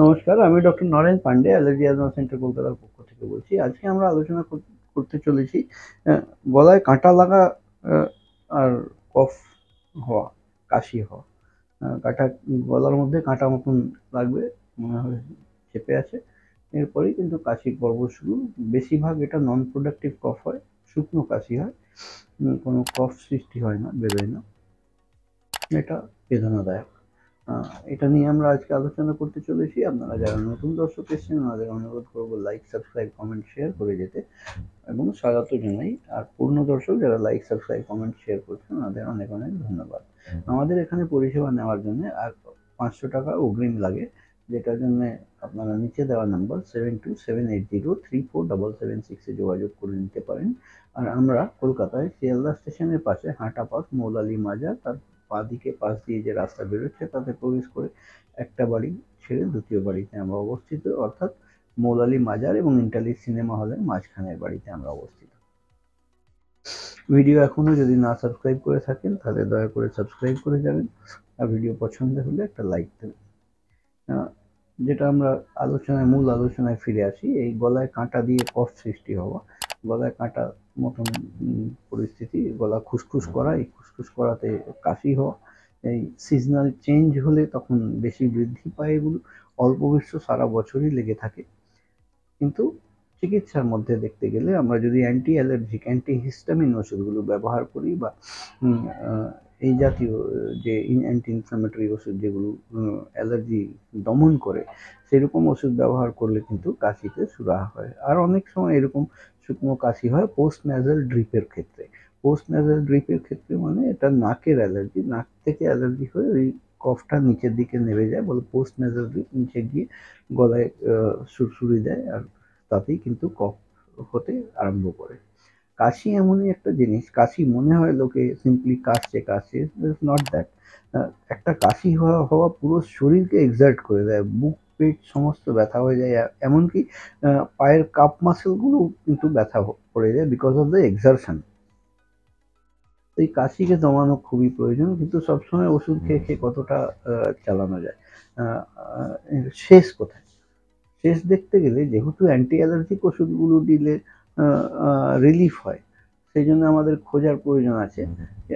নমস্কার, আমি doctor Naren Pande, allergy asthma centre কলকাতার পক্ষ থেকে বলছি। আজকে আমরা আলোচনা করতে চলেছি গলায় কাঁটা লাগা আহ, আর কফ হওয়া, কাশি হওয়া। কাঁটা, গলার মধ্যে কাঁটা মতন লাগবে, মনে হয় চেপে আছে। এরপরেই কিন্তু কাশির পর্ব শুরু। বেশিরভাগ এটা নন প্রোডাক্টিভ কফ হয়, শুকনো কাশি হয়, কোনো কফ সৃষ্টি হয় না, বেরোয় না। এটা বেদনাদায়ক। এটা নিয়ে আমরা আজকে আলোচনা করতে চলেছি। আপনারা যারা নতুন দর্শক এসেছেন ওনাদের অনুরোধ করবো লাইক, সাবস্ক্রাইব, কমেন্ট, শেয়ার করে যেতে, এবং স্বাগত জানাই। আর পূর্ণ দর্শক যারা লাইক, সাবস্ক্রাইব, কমেন্ট, শেয়ার করছেন ওনাদের অনেক অনেক ধন্যবাদ। আমাদের এখানে পরিষেবা নেওয়ার জন্য আর 500 টাকা অগ্রিম লাগে, যেটার জন্য আপনারা নিচে দেওয়া নাম্বার 7278034776 যোগাযোগ করে নিতে পারেন। আর আমরা কলকাতায় শিয়ালদা স্টেশনের পাশে হাঁটা পথ মৌলালি মাজার, তার বাঁদিকে পাশ দিয়ে যে রাস্তা বেরোচ্ছে তাতে প্রবেশ করে একটা বাড়ি ছেড়ে দ্বিতীয় বাড়িতে আমরা অবস্থিত, অর্থাৎ মৌলালি মাজার এবং ইন্টালি সিনেমা হলের মাঝখানের বাড়িতে আমরা অবস্থিত। ভিডিও এখনো যদি না সাবস্ক্রাইব করে থাকেন তাহলে দয়া করে সাবস্ক্রাইব করে যাবেন, আর ভিডিও পছন্দ হলে একটা লাইক দেবেন। যেটা আমরা মূল আলোচনায় ফিরে আসি। এই গলায় কাঁটা দিয়ে কফ সৃষ্টি হওয়া, গলায় কাঁটা মতন পরিস্থিতি, গলা খুসখুস করা, এই খুসখুস করাতে কাশি হওয়া, এই সিজনাল চেঞ্জ হলে তখন বেশি বৃদ্ধি পায়। এগুলো অল্প বিস্তর সারা বছরই লেগে থাকে, কিন্তু চিকিৎসার মধ্যে দেখতে গেলে আমরা যদি অ্যান্টি অ্যালার্জিক, অ্যান্টি হিস্টামিন ওষুধগুলো ব্যবহার করি, বা এই জাতীয় যে অ্যান্টি ইনফ্ল্যামেটরি ওষুধ যেগুলো অ্যালার্জি দমন করে, সেরকম ওষুধ ব্যবহার করলে কিন্তু কাশিতে সুরাহা হয়। আর অনেক সময় এরকম শুকনো কাশি হয় পোস্ট ন্যাজাল ড্রিপের ক্ষেত্রে। পোস্ট ন্যাজাল ড্রিপের ক্ষেত্রে মানে এটা নাকের অ্যালার্জি, নাক থেকে অ্যালার্জি হয়ে ওই কফটা নিচের দিকে নেমে যায়, বলে পোস্ট ন্যাজাল ড্রিপ, নিচে গিয়ে গলায় সুরসুরি দেয়, আর তাতেই কিন্তু কফ হতে আরম্ভ করে। কাশি এমনই একটা জিনিস, কাশি মনে হয় লোকে সিম্পলি কাশছে কাশছে, নট দ্যাট। একটা কাশি হওয়া পুরো শরীরকে এক্সার্ট করে দেয়, বুক পেট সমস্ত ব্যথা হয়ে যায়, এমনকি পায়ের কাপ মাসেলগুলো কিন্তু ব্যথা পড়ে যায় বিকজ অফ দ্য এক্সারশন। এই কাশিকে দমানো খুবই প্রয়োজন, কিন্তু সবসময় ওষুধ খেয়ে খেয়ে কতটা চালানো যায়। শেষ কোথায়? শেষ দেখতে গেলে যেহেতু অ্যান্টি অ্যালার্জিক ওষুধগুলো দিলে রিলিফ হয়, সেই জন্য আমাদের খোঁজার প্রয়োজন আছে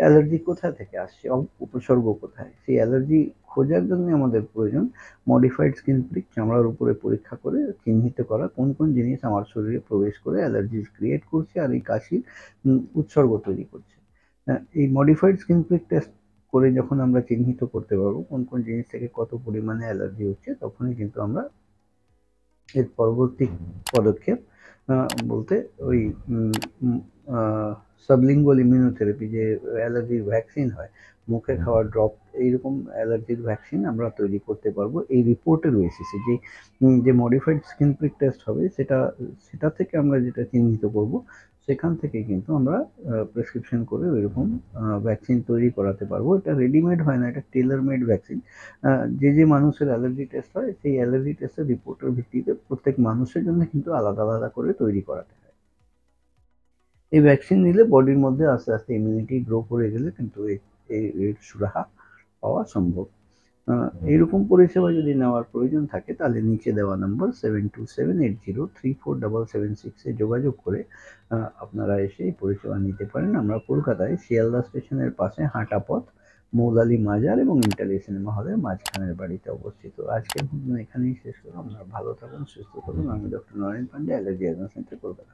অ্যালার্জি কোথা থেকে আসছে, উপসর্গ কোথায়। সেই অ্যালার্জি খোঁজার জন্য আমাদের প্রয়োজন মডিফাইড স্কিন প্রিক, চামড়ার উপরে পরীক্ষা করে চিহ্নিত করা কোন কোন জিনিস আমার শরীরে প্রবেশ করে অ্যালার্জি ক্রিয়েট করছে আর এই কাশির উৎসর্গ তৈরি করছে। এই মডিফাইড স্কিন প্রিক টেস্ট করে যখন আমরা চিহ্নিত করতে পারবো কোন কোন জিনিস থেকে কত পরিমাণে অ্যালার্জি হচ্ছে, তখনই কিন্তু আমরা এর পরবর্তী পদক্ষেপ বলতে ওই সাবলিঙ্গুয়াল ইমিউনোথেরাপি, যে অ্যালার্জির ভ্যাকসিন হয়, মুখে খাওয়া ড্রপ, এইরকম অ্যালার্জির ভ্যাকসিন আমরা তৈরি করতে পারবো এই রিপোর্টের বেসিসে। যে মডিফাইড স্কিন প্রিক টেস্ট হবে, সেটা থেকে আমরা যেটা চিহ্নিত করব, সেখান থেকে কিন্তু আমরা প্রেসক্রিপশন করে ওইরকম ভ্যাকসিন তৈরি করাতে পারবো। এটা রেডিমেড হয় না, এটা টেলার মেড ভ্যাকসিন। যে মানুষের অ্যালার্জি টেস্ট হয়, সেই অ্যালার্জি টেস্টের রিপোর্টের ভিত্তিতে প্রত্যেক মানুষের জন্য কিন্তু আলাদা আলাদা করে তৈরি করাতে হয়। এই ভ্যাকসিন নিলে বডির মধ্যে আস্তে আস্তে ইমিউনিটি গ্রো করে গেলে কিন্তু এর সুরাহা পাওয়া সম্ভব। এইরকম পরিষেবা যদি নেওয়ার প্রয়োজন থাকে তাহলে নিচে দেওয়া নাম্বার 7278034776 যোগাযোগ করে আপনারা এসে এই পরিষেবা নিতে পারেন। আমরা কলকাতায় শিয়ালদা স্টেশনের পাশে হাঁটা পথ মৌলালি মাজার এবং ইন্টালি সিনেমা হলের মাঝখানের বাড়িতে অবস্থিত। আজকের মতন এখানেই শেষ করলাম। আপনারা ভালো থাকুন, সুস্থ থাকুন। আমি doctor Naren Pande, allergy centre, Kolkata.